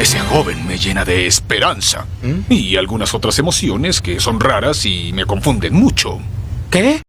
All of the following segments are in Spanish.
Ese joven me llena de esperanza. Y algunas otras emociones que son raras y me confunden mucho. ¿Qué?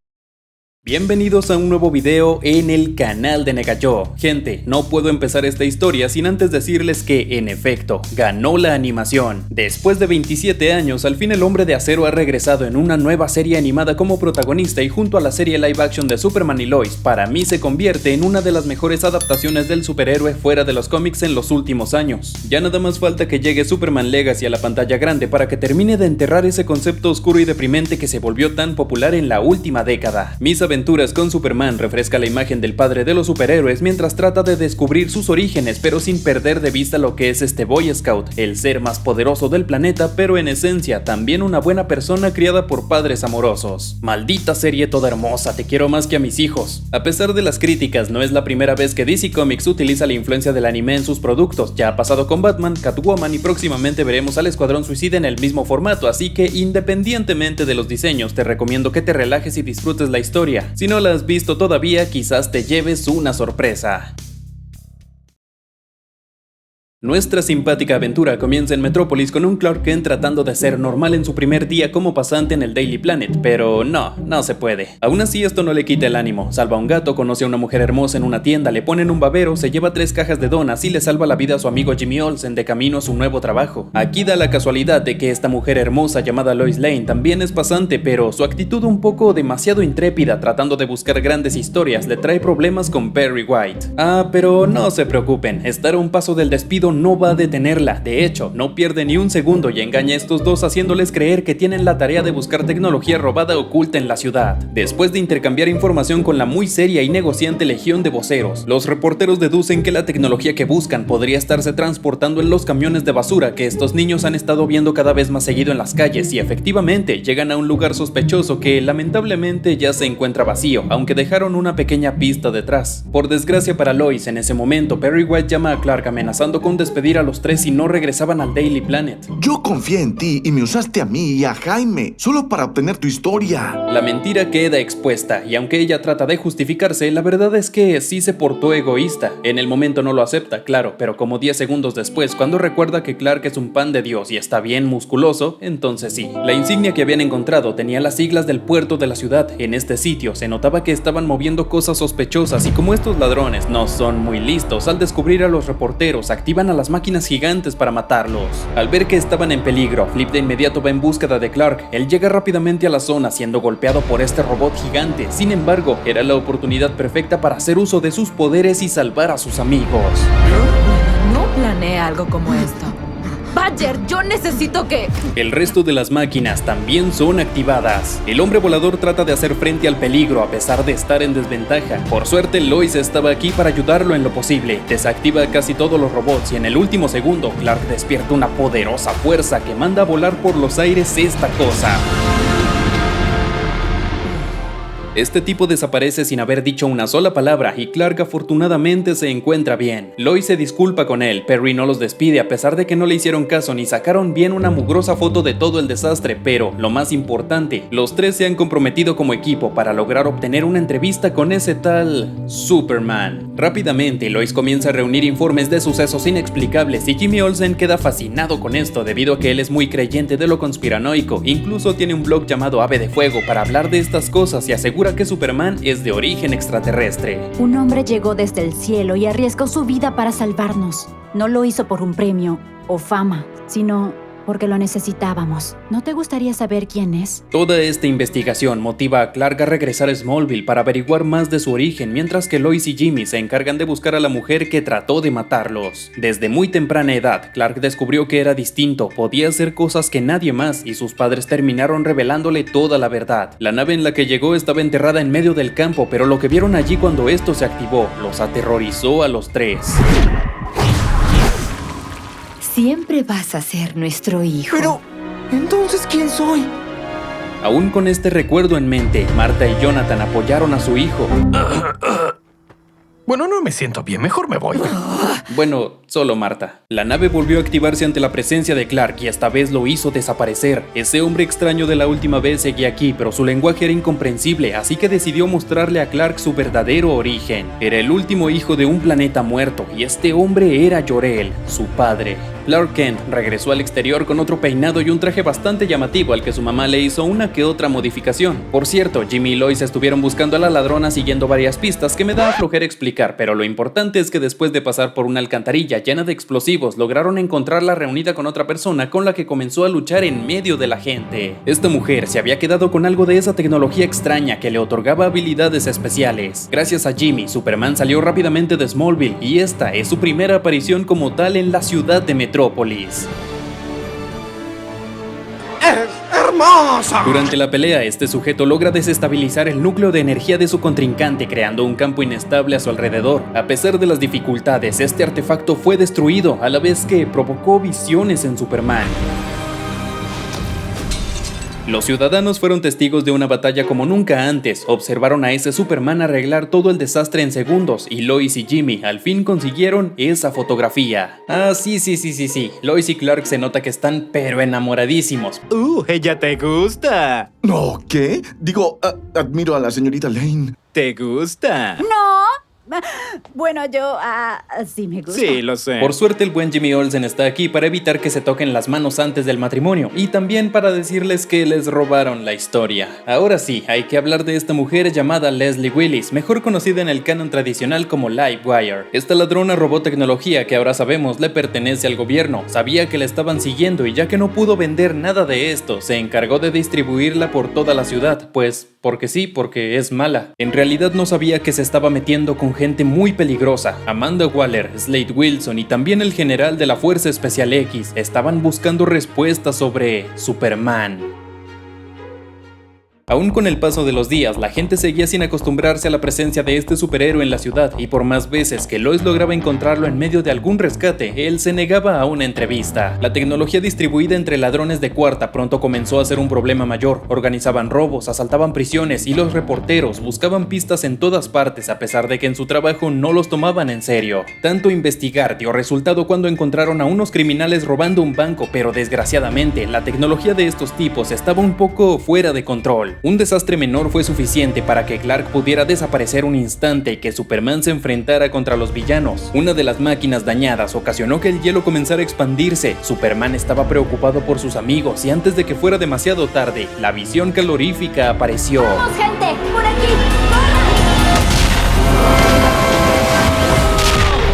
Bienvenidos a un nuevo video en el canal de Negayo. Gente, no puedo empezar esta historia sin antes decirles que, en efecto, ganó la animación. Después de 27 años, al fin el Hombre de Acero ha regresado en una nueva serie animada como protagonista y junto a la serie live action de Superman y Lois, para mí se convierte en una de las mejores adaptaciones del superhéroe fuera de los cómics en los últimos años. Ya nada más falta que llegue Superman Legacy a la pantalla grande para que termine de enterrar ese concepto oscuro y deprimente que se volvió tan popular en la última década. Mis aventuras con Superman refresca la imagen del padre de los superhéroes mientras trata de descubrir sus orígenes, pero sin perder de vista lo que es este Boy Scout, el ser más poderoso del planeta, pero en esencia también una buena persona criada por padres amorosos. Maldita serie toda hermosa, te quiero más que a mis hijos. A pesar de las críticas, no es la primera vez que DC Comics utiliza la influencia del anime en sus productos. Ya ha pasado con Batman, Catwoman y próximamente veremos al Escuadrón Suicida en el mismo formato, así que independientemente de los diseños, te recomiendo que te relajes y disfrutes la historia. Si no la has visto todavía, quizás te lleves una sorpresa. Nuestra simpática aventura comienza en Metrópolis con un Clark Kent tratando de ser normal en su primer día como pasante en el Daily Planet, pero no se puede. Aún así esto no le quita el ánimo, salva a un gato, conoce a una mujer hermosa en una tienda, le ponen un babero, se lleva 3 cajas de donas y le salva la vida a su amigo Jimmy Olsen de camino a su nuevo trabajo. Aquí da la casualidad de que esta mujer hermosa llamada Lois Lane también es pasante, pero su actitud un poco demasiado intrépida tratando de buscar grandes historias le trae problemas con Perry White. Pero no se preocupen, estar a un paso del despido no va a detenerla. De hecho, no pierde ni un segundo y engaña a estos dos haciéndoles creer que tienen la tarea de buscar tecnología robada oculta en la ciudad. Después de intercambiar información con la muy seria y negociante legión de voceros, los reporteros deducen que la tecnología que buscan podría estarse transportando en los camiones de basura que estos niños han estado viendo cada vez más seguido en las calles, y efectivamente llegan a un lugar sospechoso que lamentablemente ya se encuentra vacío, aunque dejaron una pequeña pista detrás. Por desgracia para Lois, en ese momento Perry White llama a Clark amenazando con despedir a los 3 si no regresaban al Daily Planet. Yo confié en ti y me usaste a mí y a Jaime solo para obtener tu historia. La mentira queda expuesta y aunque ella trata de justificarse, la verdad es que sí se portó egoísta. En el momento no lo acepta, claro, pero como 10 segundos después, cuando recuerda que Clark es un pan de Dios y está bien musculoso, entonces sí. La insignia que habían encontrado tenía las siglas del puerto de la ciudad. En este sitio se notaba que estaban moviendo cosas sospechosas y como estos ladrones no son muy listos, al descubrir a los reporteros activan a las máquinas gigantes para matarlos. Al ver que estaban en peligro, Flip de inmediato va en búsqueda de Clark. Él llega rápidamente a la zona siendo golpeado por este robot gigante. Sin embargo, era la oportunidad perfecta para hacer uso de sus poderes y salvar a sus amigos. No planeé algo como esto. Badger, yo necesito que... El resto de las máquinas también son activadas. El hombre volador trata de hacer frente al peligro a pesar de estar en desventaja. Por suerte, Lois estaba aquí para ayudarlo en lo posible. Desactiva casi todos los robots y en el último segundo, Clark despierta una poderosa fuerza que manda a volar por los aires esta cosa. Este tipo desaparece sin haber dicho una sola palabra y Clark afortunadamente se encuentra bien. Lois se disculpa con él, Perry no los despide a pesar de que no le hicieron caso ni sacaron bien una mugrosa foto de todo el desastre, pero lo más importante, los 3 se han comprometido como equipo para lograr obtener una entrevista con ese tal Superman. Rápidamente, Lois comienza a reunir informes de sucesos inexplicables y Jimmy Olsen queda fascinado con esto debido a que él es muy creyente de lo conspiranoico. Incluso tiene un blog llamado Ave de Fuego para hablar de estas cosas y asegura que Superman es de origen extraterrestre. Un hombre llegó desde el cielo y arriesgó su vida para salvarnos. No lo hizo por un premio o fama, sino porque lo necesitábamos. ¿No te gustaría saber quién es? Toda esta investigación motiva a Clark a regresar a Smallville para averiguar más de su origen, mientras que Lois y Jimmy se encargan de buscar a la mujer que trató de matarlos. Desde muy temprana edad, Clark descubrió que era distinto, podía hacer cosas que nadie más, y sus padres terminaron revelándole toda la verdad. La nave en la que llegó estaba enterrada en medio del campo, pero lo que vieron allí cuando esto se activó los aterrorizó a los 3. Siempre vas a ser nuestro hijo. Pero, ¿entonces quién soy? Aún con este recuerdo en mente, Martha y Jonathan apoyaron a su hijo. Bueno, no me siento bien, mejor me voy. Bueno, solo Marta. La nave volvió a activarse ante la presencia de Clark y esta vez lo hizo desaparecer. Ese hombre extraño de la última vez seguía aquí, pero su lenguaje era incomprensible, así que decidió mostrarle a Clark su verdadero origen. Era el último hijo de un planeta muerto y este hombre era Jor-El, su padre. Clark Kent regresó al exterior con otro peinado y un traje bastante llamativo al que su mamá le hizo una que otra modificación. Por cierto, Jimmy y Lois estuvieron buscando a la ladrona siguiendo varias pistas que me da flojera explicar, pero lo importante es que después de pasar por una alcantarilla llena de explosivos, lograron encontrarla reunida con otra persona con la que comenzó a luchar en medio de la gente. Esta mujer se había quedado con algo de esa tecnología extraña que le otorgaba habilidades especiales. Gracias a Jimmy, Superman salió rápidamente de Smallville y esta es su primera aparición como tal en la ciudad de Metrópolis. ¡Hermosa! Durante la pelea, este sujeto logra desestabilizar el núcleo de energía de su contrincante, creando un campo inestable a su alrededor. A pesar de las dificultades, este artefacto fue destruido, a la vez que provocó visiones en Superman. Los ciudadanos fueron testigos de una batalla como nunca antes, observaron a ese Superman arreglar todo el desastre en segundos y Lois y Jimmy al fin consiguieron esa fotografía. Ah, sí, Lois y Clark se nota que están pero enamoradísimos. Ella te gusta. No, ¿qué? Digo, admiro a la señorita Lane. ¿Te gusta? ¡No! Bueno, yo sí me gusta. Sí, lo sé. Por suerte el buen Jimmy Olsen está aquí para evitar que se toquen las manos antes del matrimonio y también para decirles que les robaron la historia. Ahora sí, hay que hablar de esta mujer llamada Leslie Willis, mejor conocida en el canon tradicional como Livewire. Esta ladrona robó tecnología que ahora sabemos le pertenece al gobierno. Sabía que la estaban siguiendo y ya que no pudo vender nada de esto, se encargó de distribuirla por toda la ciudad, pues porque sí, porque es mala. En realidad no sabía que se estaba metiendo con gente muy peligrosa. Amanda Waller, Slade Wilson y también el general de la Fuerza Especial X estaban buscando respuestas sobre Superman. Aún con el paso de los días, la gente seguía sin acostumbrarse a la presencia de este superhéroe en la ciudad y por más veces que Lois lograba encontrarlo en medio de algún rescate, él se negaba a una entrevista. La tecnología distribuida entre ladrones de cuarta pronto comenzó a ser un problema mayor. Organizaban robos, asaltaban prisiones y los reporteros buscaban pistas en todas partes a pesar de que en su trabajo no los tomaban en serio. Tanto investigar dio resultado cuando encontraron a unos criminales robando un banco, pero desgraciadamente la tecnología de estos tipos estaba un poco fuera de control. Un desastre menor fue suficiente para que Clark pudiera desaparecer un instante y que Superman se enfrentara contra los villanos. Una de las máquinas dañadas ocasionó que el hielo comenzara a expandirse. Superman estaba preocupado por sus amigos y antes de que fuera demasiado tarde, la visión calorífica apareció. ¡Vamos, gente! ¡Por aquí!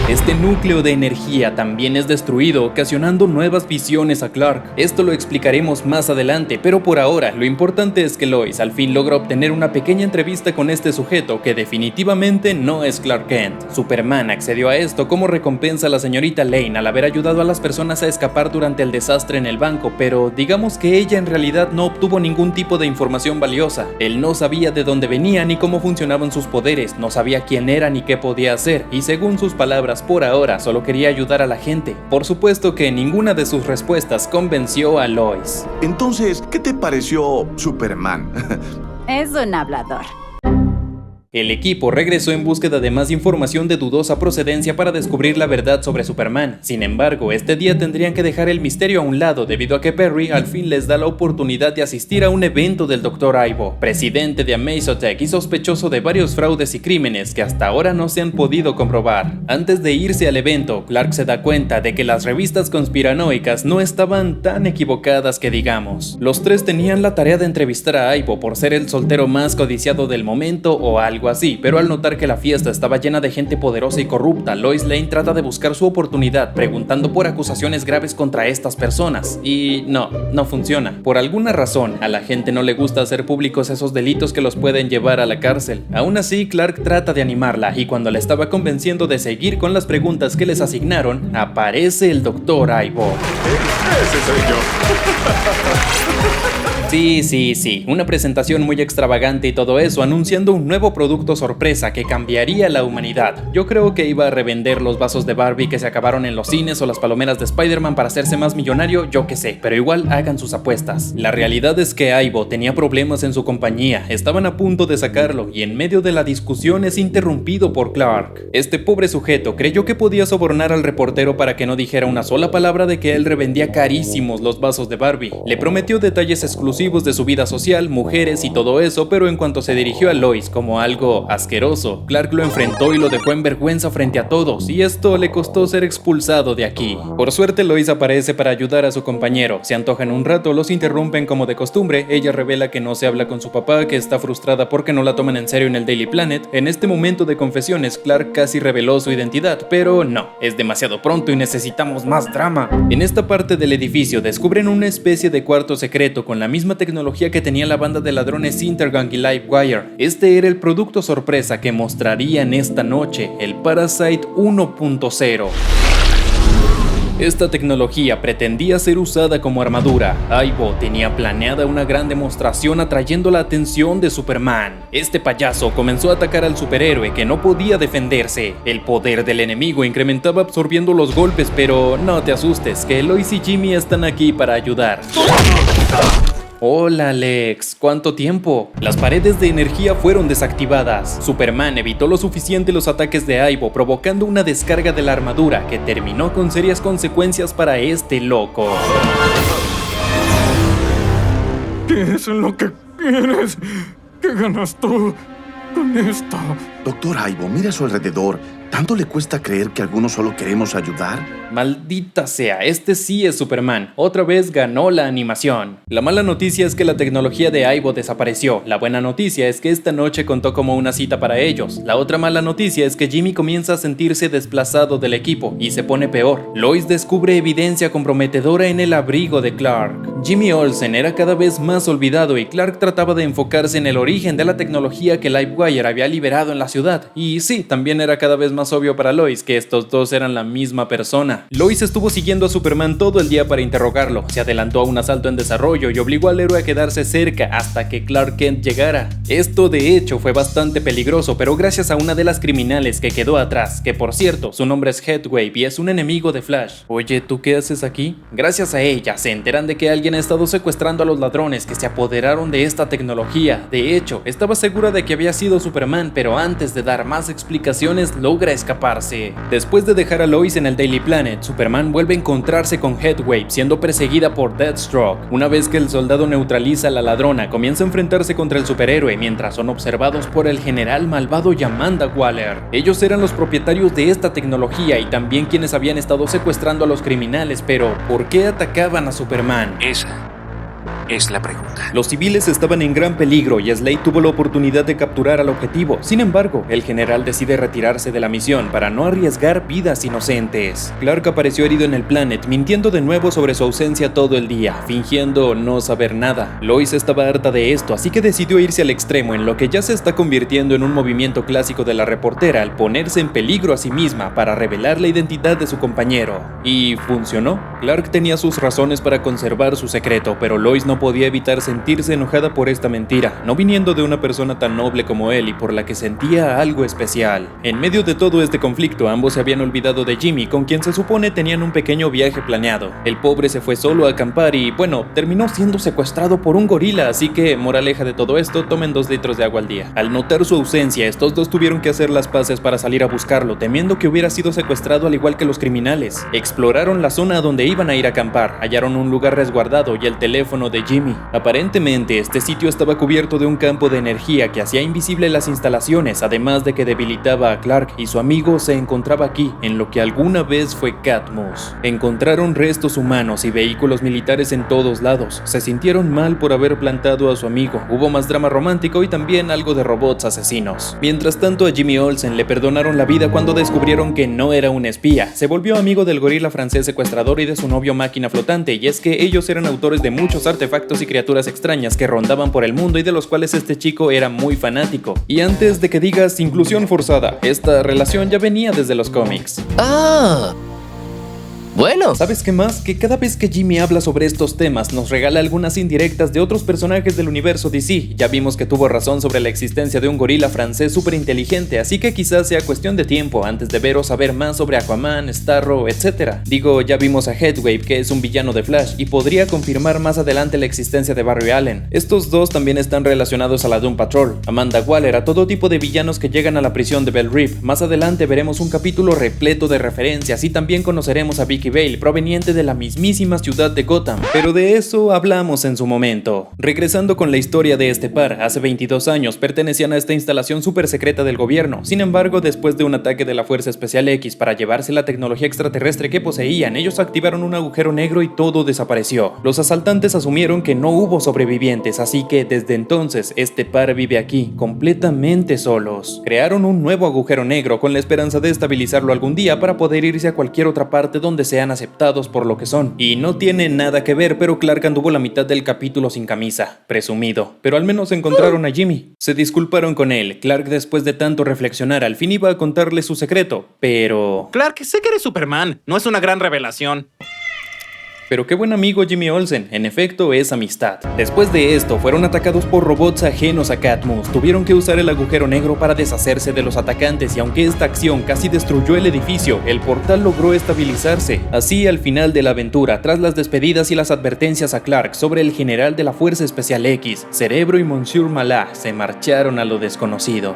Este núcleo de energía también es destruido, ocasionando nuevas visiones a Clark. Esto lo explicaremos más adelante, pero por ahora lo importante es que Lois al fin logra obtener una pequeña entrevista con este sujeto que definitivamente no es Clark Kent. Superman accedió a esto como recompensa a la señorita Lane al haber ayudado a las personas a escapar durante el desastre en el banco, pero digamos que ella en realidad no obtuvo ningún tipo de información valiosa. Él no sabía de dónde venía ni cómo funcionaban sus poderes, no sabía quién era ni qué podía hacer, y según sus palabras, por ahora solo quería ayudar a la gente. Por supuesto que ninguna de sus respuestas convenció a Lois. Entonces, ¿qué te pareció Superman? Es un hablador. El equipo regresó en búsqueda de más información de dudosa procedencia para descubrir la verdad sobre Superman. Sin embargo, este día tendrían que dejar el misterio a un lado debido a que Perry al fin les da la oportunidad de asistir a un evento del Dr. Ivo, presidente de Amazotech y sospechoso de varios fraudes y crímenes que hasta ahora no se han podido comprobar. Antes de irse al evento, Clark se da cuenta de que las revistas conspiranoicas no estaban tan equivocadas que digamos. Los tres tenían la tarea de entrevistar a Ivo por ser el soltero más codiciado del momento o algo así, pero al notar que la fiesta estaba llena de gente poderosa y corrupta, Lois Lane trata de buscar su oportunidad preguntando por acusaciones graves contra estas personas y no funciona. Por alguna razón, a la gente no le gusta hacer públicos esos delitos que los pueden llevar a la cárcel. Aún así, Clark trata de animarla y cuando la estaba convenciendo de seguir con las preguntas que les asignaron, aparece el Dr. Ivo. Ese soy yo. Sí, una presentación muy extravagante y todo eso, anunciando un nuevo producto sorpresa que cambiaría la humanidad. Yo creo que iba a revender los vasos de Barbie que se acabaron en los cines o las palomeras de Spider-Man para hacerse más millonario, yo qué sé, pero igual hagan sus apuestas. La realidad es que Aibo tenía problemas en su compañía, estaban a punto de sacarlo y en medio de la discusión es interrumpido por Clark. Este pobre sujeto creyó que podía sobornar al reportero para que no dijera una sola palabra de que él revendía carísimos los vasos de Barbie. Le prometió detalles exclusivos de su vida social, mujeres y todo eso, pero en cuanto se dirigió a Lois como algo asqueroso, Clark lo enfrentó y lo dejó en vergüenza frente a todos, y esto le costó ser expulsado de aquí. Por suerte Lois aparece para ayudar a su compañero, se antojan un rato, los interrumpen como de costumbre, ella revela que no se habla con su papá, que está frustrada porque no la toman en serio en el Daily Planet. En este momento de confesiones, Clark casi reveló su identidad, pero no, es demasiado pronto y necesitamos más drama. En esta parte del edificio descubren una especie de cuarto secreto con la misma tecnología que tenía la banda de ladrones Intergang y Livewire. Este era el producto sorpresa que mostrarían esta noche, el Parasite 1.0. Esta tecnología pretendía ser usada como armadura. Aibo tenía planeada una gran demostración atrayendo la atención de Superman. Este payaso comenzó a atacar al superhéroe que no podía defenderse. El poder del enemigo incrementaba absorbiendo los golpes, pero no te asustes, que Lois y Jimmy están aquí para ayudar. Hola Lex, ¿cuánto tiempo? Las paredes de energía fueron desactivadas. Superman evitó lo suficiente los ataques de Aibo, provocando una descarga de la armadura que terminó con serias consecuencias para este loco. ¿Qué es lo que quieres? ¿Qué ganas tú con esto? Doctor Aibo, mira a su alrededor. ¿Tanto le cuesta creer que algunos solo queremos ayudar? Maldita sea, este sí es Superman. Otra vez ganó la animación. La mala noticia es que la tecnología de Aibo desapareció. La buena noticia es que esta noche contó como una cita para ellos. La otra mala noticia es que Jimmy comienza a sentirse desplazado del equipo y se pone peor. Lois descubre evidencia comprometedora en el abrigo de Clark. Jimmy Olsen era cada vez más olvidado y Clark trataba de enfocarse en el origen de la tecnología que Livewire había liberado en la ciudad. Y sí, también era cada vez más obvio para Lois que estos dos eran la misma persona. Lois estuvo siguiendo a Superman todo el día para interrogarlo, se adelantó a un asalto en desarrollo y obligó al héroe a quedarse cerca hasta que Clark Kent llegara. Esto de hecho fue bastante peligroso, pero gracias a una de las criminales que quedó atrás, que por cierto su nombre es Headwave y es un enemigo de Flash. Oye, ¿tú qué haces aquí? Gracias a ella se enteran de que alguien ha estado secuestrando a los ladrones que se apoderaron de esta tecnología. De hecho, estaba segura de que había sido Superman, pero antes de dar más explicaciones logra escaparse. Después de dejar a Lois en el Daily Planet, Superman vuelve a encontrarse con Headwave siendo perseguida por Deathstroke. Una vez que el soldado neutraliza a la ladrona, comienza a enfrentarse contra el superhéroe mientras son observados por el general malvado Amanda Waller. Ellos eran los propietarios de esta tecnología y también quienes habían estado secuestrando a los criminales, pero ¿por qué atacaban a Superman? Esa es la pregunta. Los civiles estaban en gran peligro y Slade tuvo la oportunidad de capturar al objetivo. Sin embargo, el general decide retirarse de la misión para no arriesgar vidas inocentes. Clark apareció herido en el Planet, mintiendo de nuevo sobre su ausencia todo el día, fingiendo no saber nada. Lois estaba harta de esto, así que decidió irse al extremo en lo que ya se está convirtiendo en un movimiento clásico de la reportera al ponerse en peligro a sí misma para revelar la identidad de su compañero. Y funcionó. Clark tenía sus razones para conservar su secreto, pero Lois no podía evitar sentirse enojada por esta mentira, no viniendo de una persona tan noble como él y por la que sentía algo especial. En medio de todo este conflicto, ambos se habían olvidado de Jimmy, con quien se supone tenían un pequeño viaje planeado. El pobre se fue solo a acampar y, bueno, terminó siendo secuestrado por un gorila, así que, moraleja de todo esto, tomen 2 litros de agua al día. Al notar su ausencia, estos dos tuvieron que hacer las paces para salir a buscarlo, temiendo que hubiera sido secuestrado al igual que los criminales. Exploraron la zona donde iban a ir a acampar, hallaron un lugar resguardado y el teléfono de Jimmy. Aparentemente, este sitio estaba cubierto de un campo de energía que hacía invisible las instalaciones, además de que debilitaba a Clark y su amigo se encontraba aquí, en lo que alguna vez fue Catmos. Encontraron restos humanos y vehículos militares en todos lados. Se sintieron mal por haber plantado a su amigo. Hubo más drama romántico y también algo de robots asesinos. Mientras tanto, a Jimmy Olsen le perdonaron la vida cuando descubrieron que no era un espía. Se volvió amigo del gorila francés secuestrador y de su novio máquina flotante, y es que ellos eran autores de muchos artefactos y criaturas extrañas que rondaban por el mundo y de los cuales este chico era muy fanático. Y antes de que digas inclusión forzada, esta relación ya venía desde los cómics. Bueno, ¿Sabes qué más? Que cada vez que Jimmy habla sobre estos temas nos regala algunas indirectas de otros personajes del universo DC. Ya vimos que tuvo razón sobre la existencia de un gorila francés súper inteligente, así que quizás sea cuestión de tiempo antes de ver o saber más sobre Aquaman, Starro, etc. Digo, ya vimos a Headwave, que es un villano de Flash, y podría confirmar más adelante la existencia de Barry Allen. Estos dos también están relacionados a la Doom Patrol, Amanda Waller, a todo tipo de villanos que llegan a la prisión de Belle Reve. Más adelante veremos un capítulo repleto de referencias y también conoceremos a Vicky Vale, proveniente de la mismísima ciudad de Gotham, pero de eso hablamos en su momento. Regresando con la historia de este par, hace 22 años pertenecían a esta instalación súper secreta del gobierno. Sin embargo, después de un ataque de la Fuerza Especial X para llevarse la tecnología extraterrestre que poseían, ellos activaron un agujero negro y todo desapareció. Los asaltantes asumieron que no hubo sobrevivientes, así que desde entonces este par vive aquí, completamente solos. Crearon un nuevo agujero negro con la esperanza de estabilizarlo algún día para poder irse a cualquier otra parte donde sean aceptados por lo que son. Y no tiene nada que ver, pero Clark anduvo la mitad del capítulo sin camisa, presumido. Pero al menos encontraron a Jimmy. Se disculparon con él. Clark, después de tanto reflexionar, al fin iba a contarle su secreto, pero... Clark, sé que eres Superman. No es una gran revelación. Pero qué buen amigo Jimmy Olsen, en efecto es amistad. Después de esto, fueron atacados por robots ajenos a Cadmus. Tuvieron que usar el agujero negro para deshacerse de los atacantes y aunque esta acción casi destruyó el edificio, el portal logró estabilizarse. Así, al final de la aventura, tras las despedidas y las advertencias a Clark sobre el general de la Fuerza Especial X, Cerebro y Monsieur Mallah se marcharon a lo desconocido.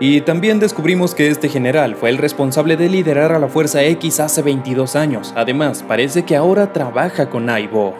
Y también descubrimos que este general fue el responsable de liderar a la Fuerza X hace 22 años. Además, parece que ahora trabaja con Aibo.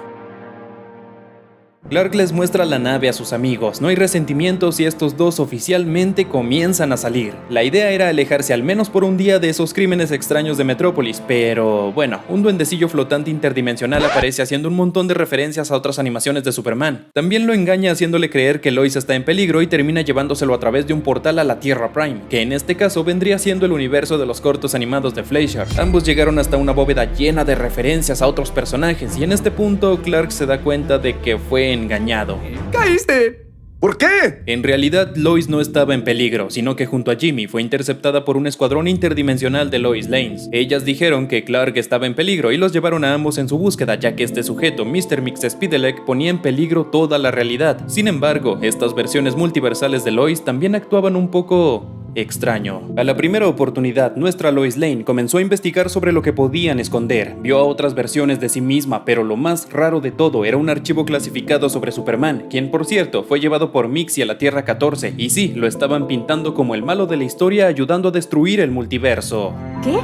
Clark les muestra la nave a sus amigos, no hay resentimientos y estos dos oficialmente comienzan a salir. La idea era alejarse al menos por un día de esos crímenes extraños de Metrópolis, pero bueno, un duendecillo flotante interdimensional aparece haciendo un montón de referencias a otras animaciones de Superman. También lo engaña haciéndole creer que Lois está en peligro y termina llevándoselo a través de un portal a la Tierra Prime, que en este caso vendría siendo el universo de los cortos animados de Fleischer. Ambos llegaron hasta una bóveda llena de referencias a otros personajes y en este punto Clark se da cuenta de que fue engañado. ¡Caíste! ¿Por qué? En realidad, Lois no estaba en peligro, sino que junto a Jimmy fue interceptada por un escuadrón interdimensional de Lois Lanes. Ellas dijeron que Clark estaba en peligro y los llevaron a ambos en su búsqueda, ya que este sujeto, Mr. Mxyzptlk, ponía en peligro toda la realidad. Sin embargo, estas versiones multiversales de Lois también actuaban un poco... extraño. A la primera oportunidad, nuestra Lois Lane comenzó a investigar sobre lo que podían esconder. Vio a otras versiones de sí misma, pero lo más raro de todo era un archivo clasificado sobre Superman, quien por cierto fue llevado por Mixie a la Tierra 14, y sí, lo estaban pintando como el malo de la historia ayudando a destruir el multiverso. ¿Qué?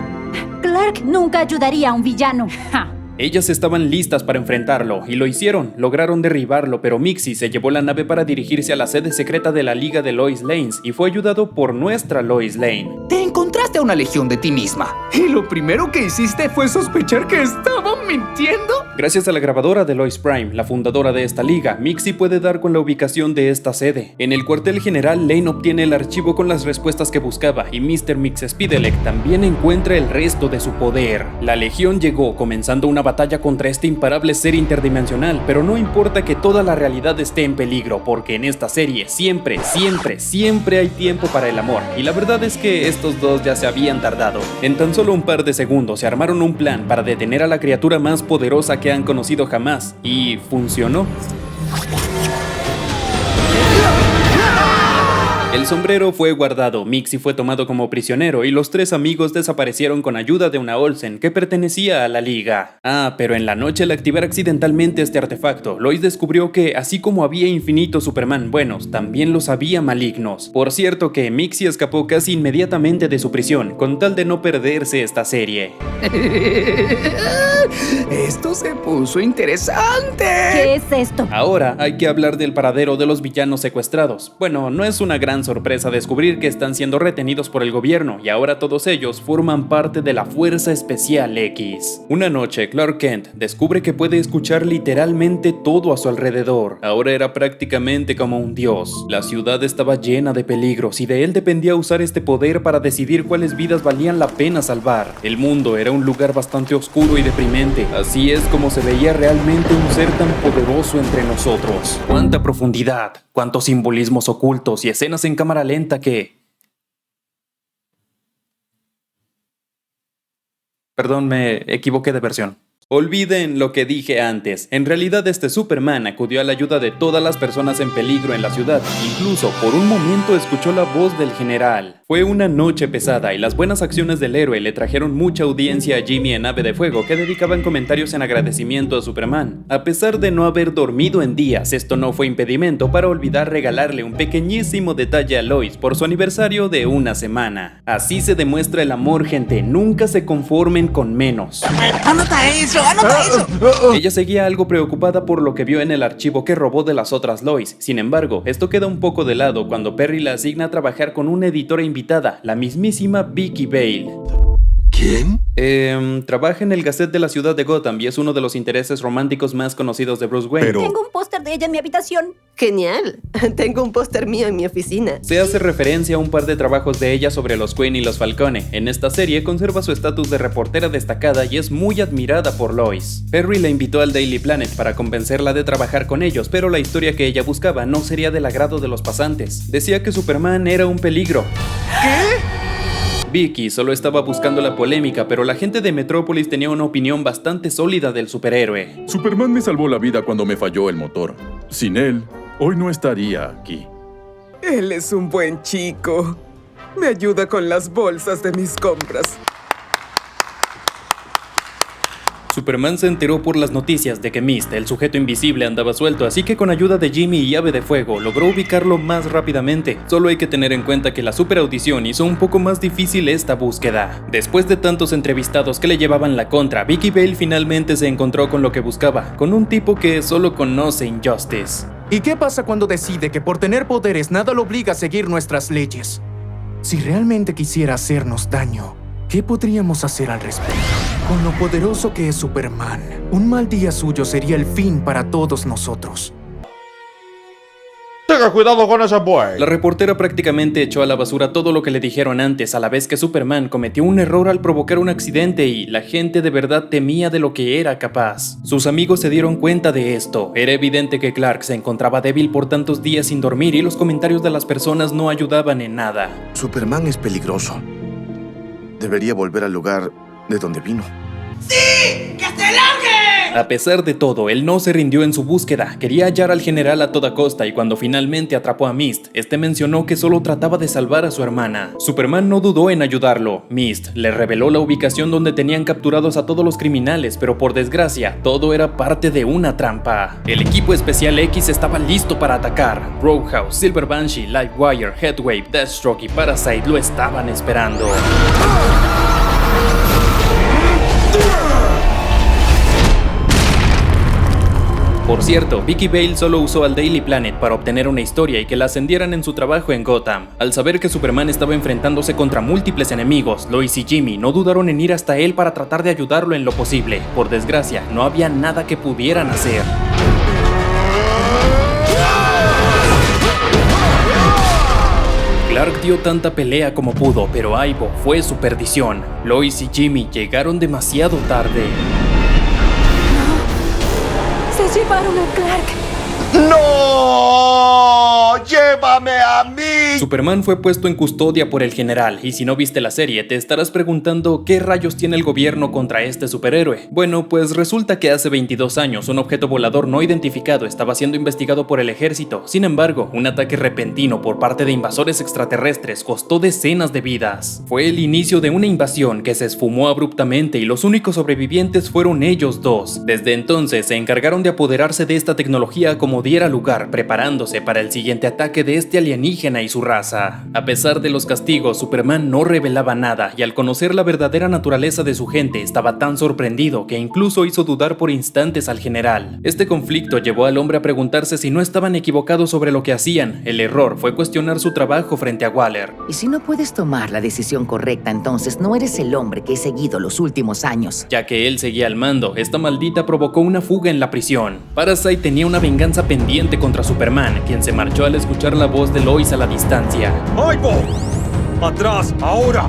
Clark nunca ayudaría a un villano. ¡Ja! Ellas estaban listas para enfrentarlo, y lo hicieron, lograron derribarlo, pero Mixie se llevó la nave para dirigirse a la sede secreta de la Liga de Lois Lanes, y fue ayudado por nuestra Lois Lane. te encontraste a una legión de ti misma. Y lo primero que hiciste fue sospechar que estaba mintiendo. Gracias a la grabadora de Lois Prime, la fundadora de esta liga, Mixie puede dar con la ubicación de esta sede. En el cuartel general, Lane obtiene el archivo con las respuestas que buscaba, y Mr. Mxyzptlk también encuentra el resto de su poder. La legión llegó, comenzando una batalla contra este imparable ser interdimensional, pero no importa que toda la realidad esté en peligro, porque en esta serie siempre hay tiempo para el amor, y la verdad es que estos dos ya se habían tardado. En tan solo un par de segundos se armaron un plan para detener a la criatura más poderosa que han conocido jamás, y funcionó. El sombrero fue guardado, Mixie fue tomado como prisionero y los tres amigos desaparecieron con ayuda de una Olsen que pertenecía a la liga. Ah, pero en la noche al activar accidentalmente este artefacto, Lois descubrió que, así como había infinitos Superman buenos, también los había malignos. Por cierto que Mixie escapó casi inmediatamente de su prisión, con tal de no perderse esta serie. Esto se puso interesante. ¿Qué es esto? Ahora hay que hablar del paradero de los villanos secuestrados. Bueno, no es una gran sorpresa descubrir que están siendo retenidos por el gobierno y ahora todos ellos forman parte de la Fuerza Especial X. Una noche, Clark Kent descubre que puede escuchar literalmente todo a su alrededor. Ahora era prácticamente como un dios. La ciudad estaba llena de peligros y de él dependía usar este poder para decidir cuáles vidas valían la pena salvar. El mundo era un lugar bastante oscuro y deprimente. Así es como se veía realmente un ser tan poderoso entre nosotros. ¡Cuánta profundidad! ¡Cuántos simbolismos ocultos y escenas en cámara lenta que... Perdón, me equivoqué de versión. Olviden lo que dije antes. En realidad este Superman acudió a la ayuda de todas las personas en peligro en la ciudad. Incluso por un momento escuchó la voz del general. Fue una noche pesada y las buenas acciones del héroe le trajeron mucha audiencia a Jimmy en Ave de Fuego, que dedicaban comentarios en agradecimiento a Superman. A pesar de no haber dormido en días, esto no fue impedimento para olvidar regalarle un pequeñísimo detalle a Lois por su aniversario de una semana. Así se demuestra el amor, gente. Nunca se conformen con menos. ¡Anota eso! ¡Anota eso! Ella seguía algo preocupada por lo que vio en el archivo que robó de las otras Lois. Sin embargo, esto queda un poco de lado cuando Perry la asigna a trabajar con una editora invitada, la mismísima Vicky Vale. ¿Quién? Trabaja en el Gazette de la ciudad de Gotham y es uno de los intereses románticos más conocidos de Bruce Wayne. Tengo un póster de ella en mi habitación. Genial. Tengo un póster mío en mi oficina. Se hace referencia a un par de trabajos de ella sobre los Wayne y los Falcone. En esta serie conserva su estatus de reportera destacada y es muy admirada por Lois. Perry la invitó al Daily Planet para convencerla de trabajar con ellos, pero la historia que ella buscaba no sería del agrado de los pasantes. Decía que Superman era un peligro. ¿Qué? Vicky solo estaba buscando la polémica, pero la gente de Metrópolis tenía una opinión bastante sólida del superhéroe. Superman me salvó la vida cuando me falló el motor. Sin él, hoy no estaría aquí. Él es un buen chico. Me ayuda con las bolsas de mis compras. Superman se enteró por las noticias de que Mist, el sujeto invisible, andaba suelto, así que con ayuda de Jimmy y Ave de Fuego logró ubicarlo más rápidamente. Solo hay que tener en cuenta que la superaudición hizo un poco más difícil esta búsqueda. Después de tantos entrevistados que le llevaban la contra, Vicky Vale finalmente se encontró con lo que buscaba, con un tipo que solo conoce Injustice. ¿Y qué pasa cuando decide que por tener poderes nada lo obliga a seguir nuestras leyes? Si realmente quisiera hacernos daño, ¿qué podríamos hacer al respecto? Con lo poderoso que es Superman, un mal día suyo sería el fin para todos nosotros. Tenga cuidado con ese buey. La reportera prácticamente echó a la basura todo lo que le dijeron antes, a la vez que Superman cometió un error al provocar un accidente y la gente de verdad temía de lo que era capaz. Sus amigos se dieron cuenta de esto. Era evidente que Clark se encontraba débil por tantos días sin dormir y los comentarios de las personas no ayudaban en nada. Superman es peligroso. Debería volver al lugar de donde vino. ¡Sí! ¡Que se largue! A pesar de todo, él no se rindió en su búsqueda. Quería hallar al general a toda costa y cuando finalmente atrapó a Mist, este mencionó que solo trataba de salvar a su hermana. Superman no dudó en ayudarlo. Mist le reveló la ubicación donde tenían capturados a todos los criminales, pero por desgracia, todo era parte de una trampa. El equipo especial X estaba listo para atacar. Roadhouse, Silver Banshee, Livewire, Headwave, Deathstroke y Parasite lo estaban esperando. Por cierto, Vicky Vale solo usó al Daily Planet para obtener una historia y que la ascendieran en su trabajo en Gotham. Al saber que Superman estaba enfrentándose contra múltiples enemigos, Lois y Jimmy no dudaron en ir hasta él para tratar de ayudarlo en lo posible. Por desgracia, no había nada que pudieran hacer. Clark dio tanta pelea como pudo, pero Aibo fue su perdición. Lois y Jimmy llegaron demasiado tarde. ¡Se llevaron a Clark! ¡No! ¡Llévame a mí! Superman fue puesto en custodia por el general, y si no viste la serie, te estarás preguntando ¿qué rayos tiene el gobierno contra este superhéroe? Bueno, pues resulta que hace 22 años un objeto volador no identificado estaba siendo investigado por el ejército. Sin embargo, un ataque repentino por parte de invasores extraterrestres costó decenas de vidas. Fue el inicio de una invasión que se esfumó abruptamente y los únicos sobrevivientes fueron ellos dos. Desde entonces se encargaron de apoderarse de esta tecnología como diera lugar, preparándose para el siguiente ataque de este alienígena y su raza. A pesar de los castigos, Superman no revelaba nada y al conocer la verdadera naturaleza de su gente estaba tan sorprendido que incluso hizo dudar por instantes al general. Este conflicto llevó al hombre a preguntarse si no estaban equivocados sobre lo que hacían. El error fue cuestionar su trabajo frente a Waller. Y si no puedes tomar la decisión correcta, entonces no eres el hombre que he seguido los últimos años. Ya que él seguía al mando, esta maldita provocó una fuga en la prisión. Parasite tenía una venganza pendiente contra Superman, quien se marchó al escuchar la voz de Lois a la distancia. ¡Aibo! ¡Atrás, ahora!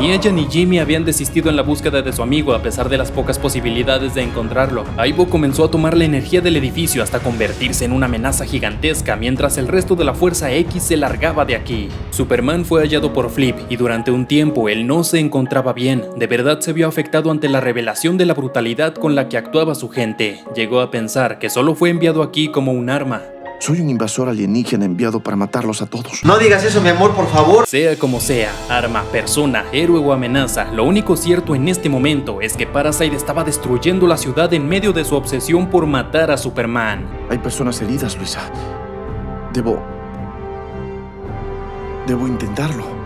Ni ella ni Jimmy habían desistido en la búsqueda de su amigo a pesar de las pocas posibilidades de encontrarlo. Aibo comenzó a tomar la energía del edificio hasta convertirse en una amenaza gigantesca mientras el resto de la Fuerza X se largaba de aquí. Superman fue hallado por Flip y durante un tiempo él no se encontraba bien. De verdad se vio afectado ante la revelación de la brutalidad con la que actuaba su gente. Llegó a pensar que solo fue enviado aquí como un arma. Soy un invasor alienígena enviado para matarlos a todos. No digas eso, mi amor, por favor. Sea como sea, arma, persona, héroe o amenaza, lo único cierto en este momento es que Parasite estaba destruyendo la ciudad en medio de su obsesión por matar a Superman. Hay personas heridas, Luisa. Debo intentarlo.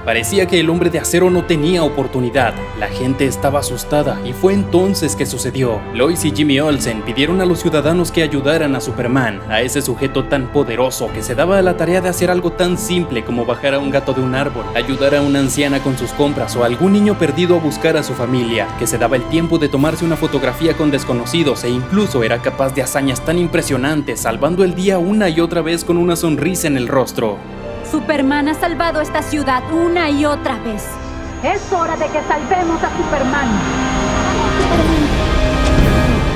Parecía que el hombre de acero no tenía oportunidad. La gente estaba asustada y fue entonces que sucedió. Lois y Jimmy Olsen pidieron a los ciudadanos que ayudaran a Superman, a ese sujeto tan poderoso que se daba a la tarea de hacer algo tan simple como bajar a un gato de un árbol, ayudar a una anciana con sus compras o a algún niño perdido a buscar a su familia, que se daba el tiempo de tomarse una fotografía con desconocidos e incluso era capaz de hazañas tan impresionantes, salvando el día una y otra vez con una sonrisa en el rostro. Superman ha salvado esta ciudad una y otra vez. Es hora de que salvemos a Superman.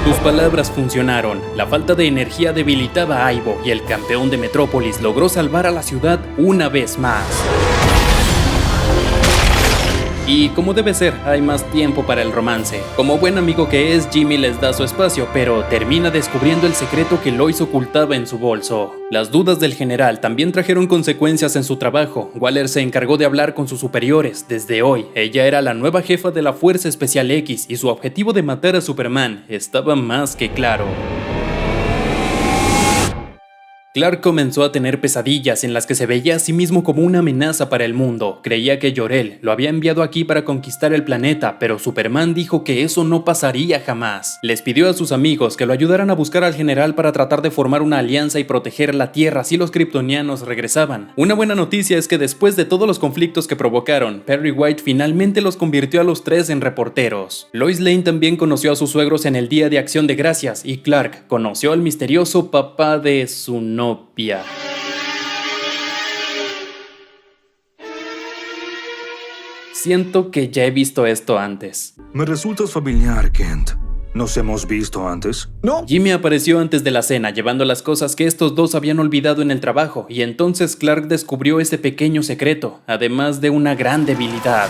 Sus palabras funcionaron. La falta de energía debilitaba a Aibo y el campeón de Metrópolis logró salvar a la ciudad una vez más. Y como debe ser, hay más tiempo para el romance. Como buen amigo que es, Jimmy les da su espacio, pero termina descubriendo el secreto que Lois ocultaba en su bolso. Las dudas del general también trajeron consecuencias en su trabajo. Waller se encargó de hablar con sus superiores. Desde hoy, ella era la nueva jefa de la Fuerza Especial X y su objetivo de matar a Superman estaba más que claro. Clark comenzó a tener pesadillas en las que se veía a sí mismo como una amenaza para el mundo. Creía que Jor-El lo había enviado aquí para conquistar el planeta, pero Superman dijo que eso no pasaría jamás. Les pidió a sus amigos que lo ayudaran a buscar al general para tratar de formar una alianza y proteger la Tierra si los kryptonianos regresaban. Una buena noticia es que después de todos los conflictos que provocaron, Perry White finalmente los convirtió a los tres en reporteros. Lois Lane también conoció a sus suegros en el Día de Acción de Gracias y Clark conoció al misterioso papá de su novia. Siento que ya he visto esto antes. Me resultas familiar, Kent. ¿Nos hemos visto antes? No. Jimmy apareció antes de la cena llevando las cosas que estos dos habían olvidado en el trabajo y entonces Clark descubrió ese pequeño secreto, además de una gran debilidad.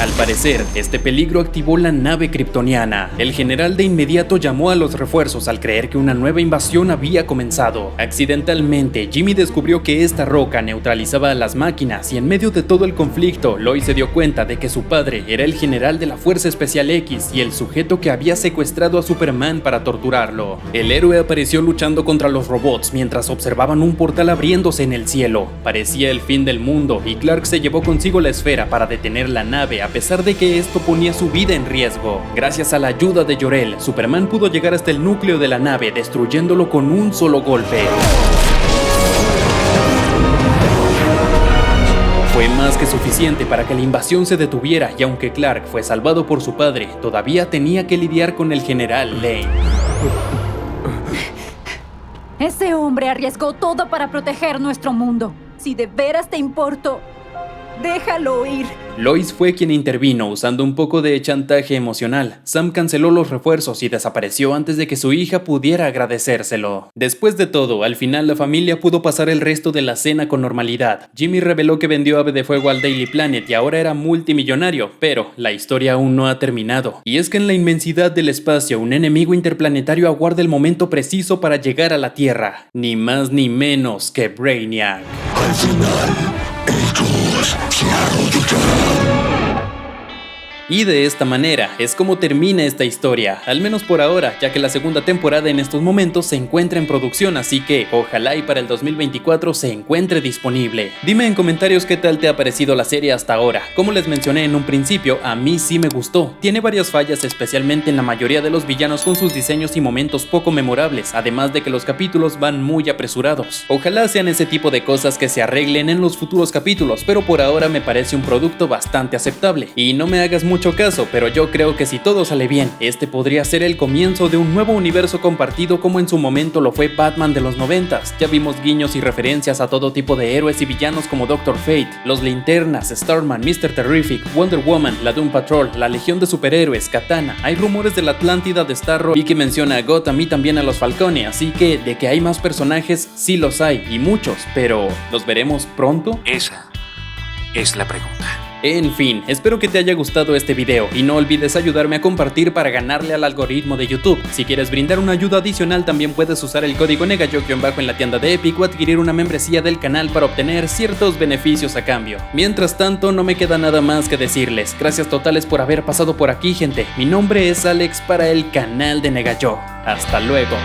Al parecer, este peligro activó la nave kryptoniana. El general de inmediato llamó a los refuerzos al creer que una nueva invasión había comenzado. Accidentalmente, Jimmy descubrió que esta roca neutralizaba a las máquinas y en medio de todo el conflicto, Lois se dio cuenta de que su padre era el general de la Fuerza Especial X y el sujeto que había secuestrado a Superman para torturarlo. El héroe apareció luchando contra los robots mientras observaban un portal abriéndose en el cielo. Parecía el fin del mundo y Clark se llevó consigo la esfera para detener la nave a pesar de que esto ponía su vida en riesgo. Gracias a la ayuda de Jor-El, Superman pudo llegar hasta el núcleo de la nave destruyéndolo con un solo golpe. Fue más que suficiente para que la invasión se detuviera y aunque Clark fue salvado por su padre, todavía tenía que lidiar con el general Lane. Ese hombre arriesgó todo para proteger nuestro mundo. Si de veras te importo, déjalo ir. Lois fue quien intervino usando un poco de chantaje emocional. Sam canceló los refuerzos y desapareció antes de que su hija pudiera agradecérselo. Después de todo, al final la familia pudo pasar el resto de la cena con normalidad. Jimmy reveló que vendió Ave de Fuego al Daily Planet y ahora era multimillonario, pero la historia aún no ha terminado. Y es que en la inmensidad del espacio, un enemigo interplanetario aguarda el momento preciso para llegar a la Tierra. Ni más ni menos que Brainiac. Al final, ellos se arrodillarán. Y de esta manera es como termina esta historia, al menos por ahora, ya que la segunda temporada en estos momentos se encuentra en producción, así que ojalá y para el 2024 se encuentre disponible. Dime en comentarios qué tal te ha parecido la serie hasta ahora. Como les mencioné en un principio, a mí sí me gustó. Tiene varias fallas, especialmente en la mayoría de los villanos con sus diseños y momentos poco memorables, además de que los capítulos van muy apresurados. Ojalá sean ese tipo de cosas que se arreglen en los futuros capítulos, pero por ahora me parece un producto bastante aceptable. Y no me hagas mucho caso, pero yo creo que si todo sale bien, este podría ser el comienzo de un nuevo universo compartido como en su momento lo fue Batman de los 90s. Ya vimos guiños y referencias a todo tipo de héroes y villanos como Doctor Fate, los Linternas, Starman, Mr. Terrific, Wonder Woman, la Doom Patrol, la Legión de Superhéroes, Katana. Hay rumores de la Atlántida de Starro y que menciona a Gotham y también a los Falcone, así que de que hay más personajes, sí los hay, y muchos, pero ¿los veremos pronto? Esa es la pregunta. En fin, espero que te haya gustado este video y no olvides ayudarme a compartir para ganarle al algoritmo de YouTube. Si quieres brindar una ayuda adicional también puedes usar el código NEGAYO- en la tienda de Epic o adquirir una membresía del canal para obtener ciertos beneficios a cambio. Mientras tanto, no me queda nada más que decirles. Gracias totales por haber pasado por aquí, gente. Mi nombre es Alex para el canal de NEGAYO. Hasta luego.